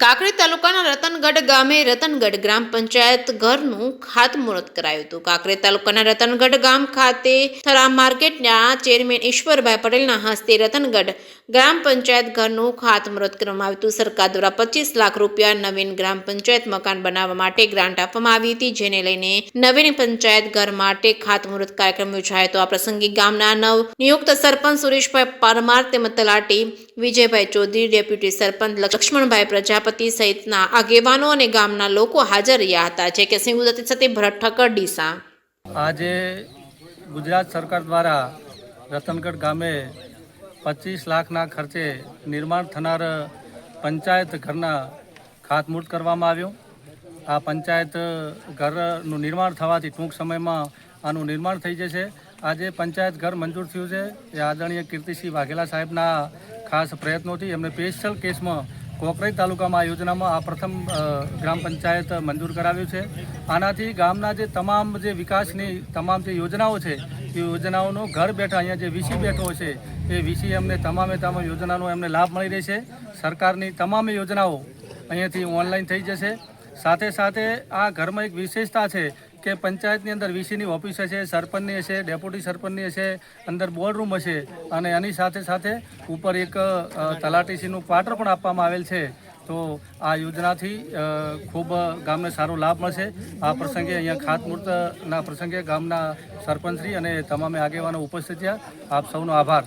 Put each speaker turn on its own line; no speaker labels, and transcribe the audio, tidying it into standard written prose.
કાંકરેજ તાલુકાના રતનગઢ ગામે રતનગઢ ગ્રામ પંચાયત ઘરનું ખાતમુહૂર્ત કરાયું હતું. કાંકરેજ તાલુકાના રતનગઢ ગામ ખાતે થરા માર્કેટના ચેરમેન ઈશ્વરભાઈ પટેલના હસ્તે રતનગઢ ગ્રામ પંચાયત ઘરનું ખાતમુહૂર્ત કરવામાં આવ્યું હતું. સરકાર દ્વારા 25 લાખ રૂપિયા નવીન ગ્રામ પંચાયત મકાન બનાવવા માટે ગ્રાન્ટ આપવામાં આવી હતી, જેને લઈને નવીન પંચાયત ઘર માટે ખાતમુહૂર્ત કાર્યક્રમ યોજાયો હતો. આ પ્રસંગે ગામના નવ નિયુક્ત સરપંચ સુરેશભાઈ પરમાર તેમજ તલાટી વિજયભાઈ ચૌધરી, ડેપ્યુટી સરપંચ લક્ષ્મણભાઈ પ્રજાપતિ સહિતના આગેવાનો અને ગામના લોકો હાજર રહ્યા હતા. જે કે સિંહ ગુજરાતી સાથે ભરત ઠક્કર ડીસા.
આજે ગુજરાત સરકાર દ્વારા રતનગઢ ગામે 25 લાખના ખર્ચે નિર્માણ થનાર પંચાયત ઘરના ખાતમુહૂર્ત કરવામાં આવ્યું. આ પંચાયત ઘરનું નિર્માણ થવાથી ટૂંક સમયમાં આનું નિર્માણ થઈ જશે. આજે પંચાયત ઘર મંજૂર થયું છે એ આદરણીય કીર્તિસિંહ વાઘેલા સાહેબના ખાસ પ્રયત્નોથી એમને સ્પેશિયલ કેસમાં કોકરેજ તાલુકામાં આ યોજનામાં આ પ્રથમ ગ્રામ પંચાયત મંજૂર કરાવ્યું છે. આનાથી ગામના જે તમામ જે વિકાસની તમામ જે યોજનાઓ છે એ યોજનાઓનો ઘર બેઠા અહીંયા જે વીસી બેઠો છે એ વીસી એમને તમામ યોજનાનો એમને લાભ મળી રહેશે. સરકારની તમામ યોજનાઓ અહીંયાથી ઓનલાઈન થઈ જશે. સાથે સાથે આ ઘરમાં એક વિશેષતા છે કે પંચાયતની અંદર વીસીની ઓફિસ હશે, સરપંચની હશે, ડેપ્યુટી સરપંચની હશે, અંદર બોર્ડ રૂમ હશે અને એની સાથે સાથે ઉપર એક તલાટીસીનું ક્વાર્ટર પણ આપવામાં આવેલ છે. તો આ યોજનાથી ખૂબ ગામને સારો લાભ મળશે. આ પ્રસંગે અહીંયા ખાતમુહૂર્તના પ્રસંગે ગામના સરપંચશ્રી અને તમામે આગેવાનો ઉપસ્થિત થયા. આપ સૌનો આભાર.